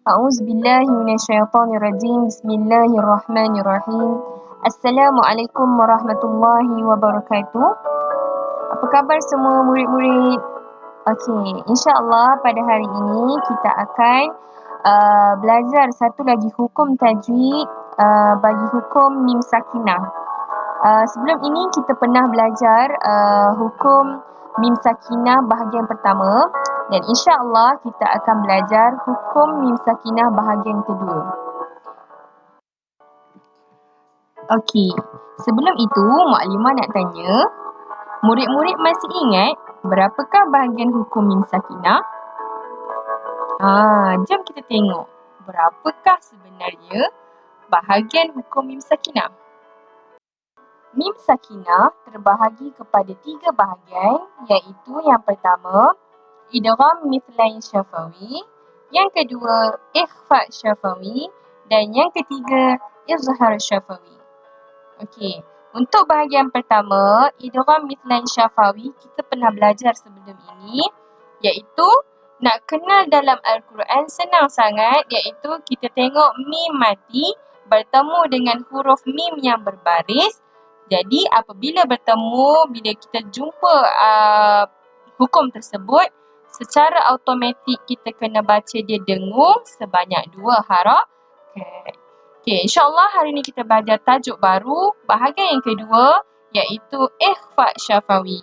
A'udzubillahi minasyaitonirrajim. Bismillahirrahmanirrahim. Assalamualaikum warahmatullahi wabarakatuh. Apa khabar semua murid-murid? Okey, insya-Allah pada hari ini kita akan belajar satu lagi hukum tajwid bagi hukum mim sakinah. Sebelum ini kita pernah belajar hukum mim sakinah bahagian pertama dan insya-Allah kita akan belajar hukum mim sakinah bahagian kedua. Okey, sebelum itu Muklimah nak tanya, murid-murid masih ingat berapakah bahagian hukum mim sakinah? Jom kita tengok berapakah sebenarnya bahagian hukum mim sakinah. Mim sakinah terbahagi kepada 3 bahagian, iaitu yang pertama, idgham mithlain syafawi, yang kedua, ikhfa syafawi dan yang ketiga, izhar syafawi. Okey, untuk bahagian pertama, idgham mithlain syafawi, kita pernah belajar sebelum ini, iaitu nak kenal dalam Al-Quran senang sangat, iaitu kita tengok mim mati bertemu dengan huruf mim yang berbaris. Jadi apabila bertemu, bila kita jumpa hukum tersebut, secara automatik kita kena baca dia dengung sebanyak 2 harakat. Okey, insya-Allah hari ni kita belajar tajuk baru, bahagian yang kedua, iaitu ikhfa syafawi.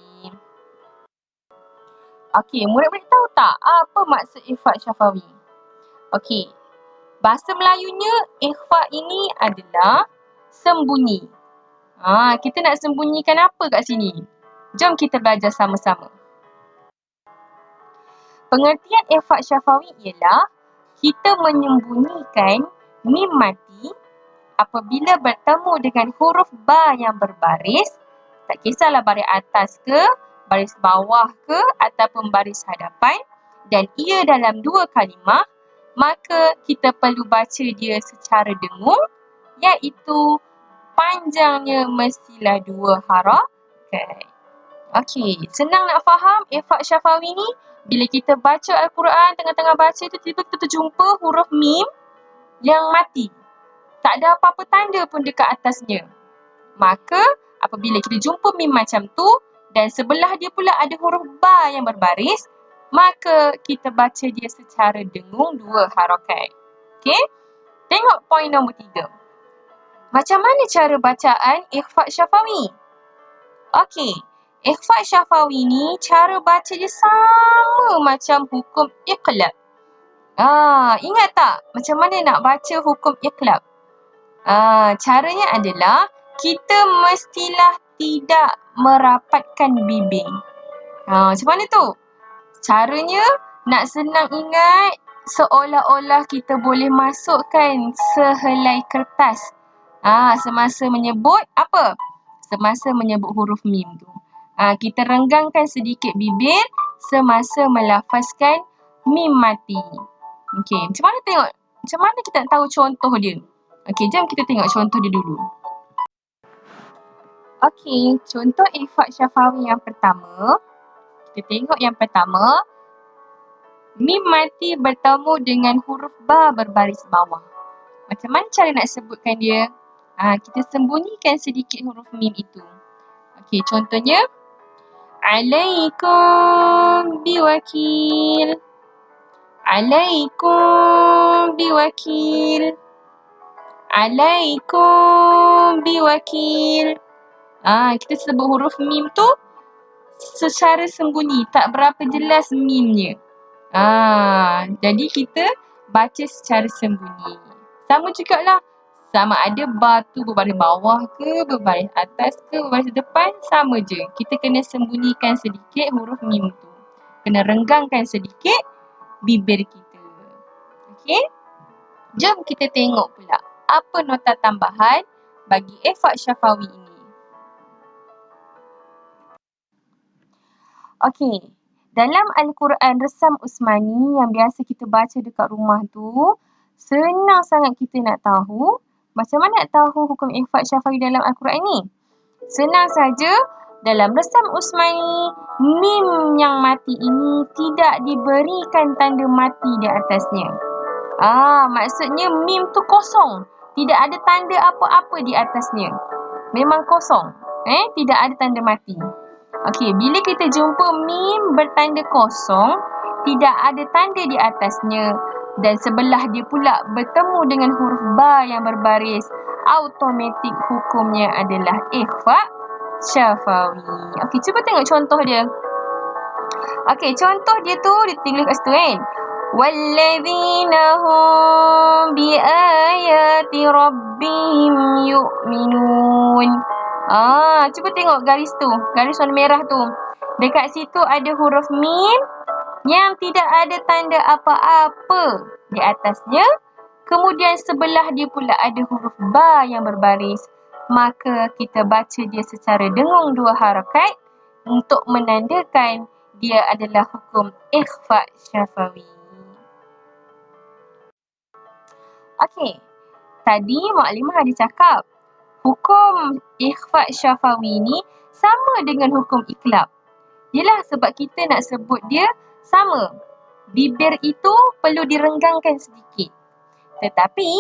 Okey, murid-murid tahu tak apa maksud ikhfa syafawi? Okey, bahasa Melayunya ikhfa ini adalah sembunyi. Kita nak sembunyikan apa kat sini? Jom kita belajar sama-sama. Pengertian ikhfa syafawi ialah kita menyembunyikan mim mati apabila bertemu dengan huruf ba yang berbaris, tak kisahlah baris atas ke, baris bawah ke ataupun baris hadapan, dan ia dalam 2 kalimah, maka kita perlu baca dia secara dengung, iaitu panjangnya mestilah 2 harakat. Okey, senang nak faham ikhfa syafawi ni. Bila kita baca Al-Quran, tengah-tengah baca tu tiba-tiba kita jumpa huruf mim yang mati. Tak ada apa-apa tanda pun dekat atasnya. Maka apabila kita jumpa mim macam tu dan sebelah dia pula ada huruf ba yang berbaris, maka kita baca dia secara dengung 2 harakat. Okey? Tengok poin nombor 3. Macam mana cara bacaan ikhfa syafawi? Okey, ikhfa syafawi ni cara baca dia sama macam hukum iqlab. Ingat tak macam mana nak baca hukum iqlab? Caranya adalah kita mestilah tidak merapatkan bibir. Macam mana tu? Caranya nak senang ingat, seolah-olah kita boleh masukkan sehelai kertas semasa menyebut apa? Semasa menyebut huruf mim tu. Kita renggangkan sedikit bibir semasa melafazkan mim mati. Okey, macam mana kita nak tahu contoh dia? Okey, jom kita tengok contoh dia dulu. Okey, contoh ikhfa syafawi yang pertama. Kita tengok yang pertama. Mim mati bertemu dengan huruf ba berbaris bawah. Macam mana cara nak sebutkan dia? Kita sembunyikan sedikit huruf mim itu. Okey, contohnya alaikum biwakil. Alaikum biwakil. Alaikum biwakil. Kita sebut huruf mim tu secara sembunyi, tak berapa jelas mimnya. Jadi kita baca secara sembunyi. Sama jugalah, sama ada ba tu berbaris bawah ke, berbaris atas ke, berbaris depan, sama je. Kita kena sembunyikan sedikit huruf mim tu. Kena renggangkan sedikit bibir kita. Okey? Jom kita tengok pula apa nota tambahan bagi ikhfa syafawi ini. Okey, dalam Al-Quran Resam Usmani yang biasa kita baca dekat rumah tu, senang sangat kita nak tahu. Macam mana nak tahu hukum ikhfa syafawi dalam Al-Quran ni? Senang saja, dalam Resam Usmani, mim yang mati ini tidak diberikan tanda mati di atasnya. Maksudnya mim tu kosong. Tidak ada tanda apa-apa di atasnya. Memang kosong. Tidak ada tanda mati. Okey, bila kita jumpa mim bertanda kosong, tidak ada tanda di atasnya dan sebelah dia pula bertemu dengan huruf ba yang berbaris, automatik hukumnya adalah ikhfa syafawi. Okey, cuba tengok contoh dia. Okey, contoh dia tu ditulis kat situ kan. Walladzina hum biayati rabbihim yu'minun. Cuba tengok garis tu, garis warna merah tu. Dekat situ ada huruf mim yang tidak ada tanda apa-apa di atasnya. Kemudian sebelah dia pula ada huruf ba yang berbaris. Maka kita baca dia secara dengung 2 harakat untuk menandakan dia adalah hukum ikhfa syafawi. Okey, tadi Maklimah ada cakap hukum ikhfa syafawi ni sama dengan hukum iklab. Yelah, sebab kita nak sebut dia sama. Bibir itu perlu direnggangkan sedikit. Tetapi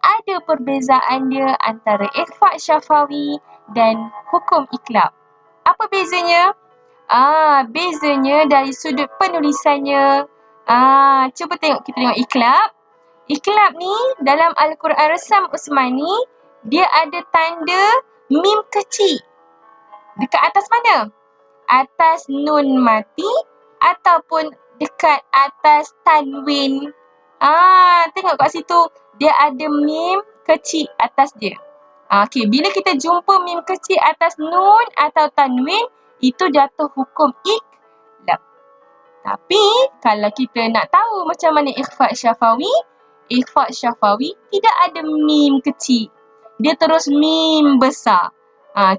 ada perbezaan dia antara ikhfa syafawi dan hukum iklab. Apa bezanya? Bezanya dari sudut penulisannya. Cuba kita tengok iklab. Iklab ni dalam Al-Quran Resam Usmani, dia ada tanda mim kecil. Dekat atas mana? Atas nun mati ataupun dekat atas tanwin. Tengok kat situ, dia ada mim kecil atas dia. Okey, bila kita jumpa mim kecil atas nun atau tanwin, itu jatuh hukum iklab. Tapi kalau kita nak tahu macam mana ikhfa syafawi tidak ada mim kecil. Dia terus mim besar.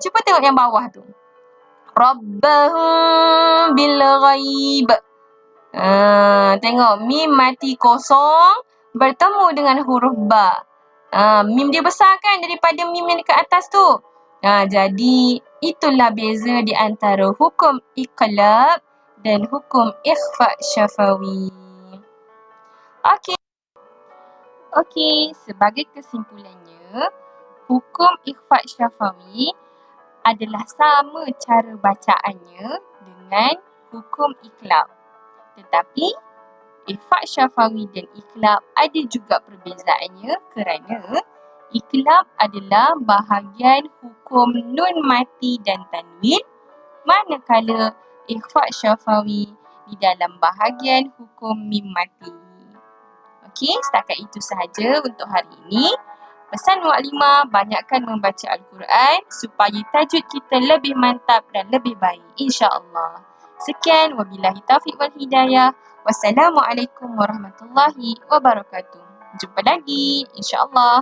Cuba tengok yang bawah tu. Rabbahum bil ghaib. Tengok mim mati kosong bertemu dengan huruf ba. Mim dia besar kan daripada mim yang dekat atas tu. Jadi itulah beza di antara hukum iqlab dan hukum ikhfa syafawi. Okey, sebagai kesimpulannya, hukum ikhfa syafawi adalah sama cara bacaannya dengan hukum iklab. Tetapi ikhfa syafawi dan iklab ada juga perbezaannya kerana iklab adalah bahagian hukum nun mati dan tanwin, manakala ikhfa syafawi di dalam bahagian hukum mim mati. Okey, setakat itu sahaja untuk hari ini. Pesan Maklimah, banyakkan membaca Al-Quran supaya tajwid kita lebih mantap dan lebih baik, insya-Allah. Sekian, wabillahi taufiq wal hidayah. Wassalamualaikum warahmatullahi wabarakatuh. Jumpa lagi, insya-Allah.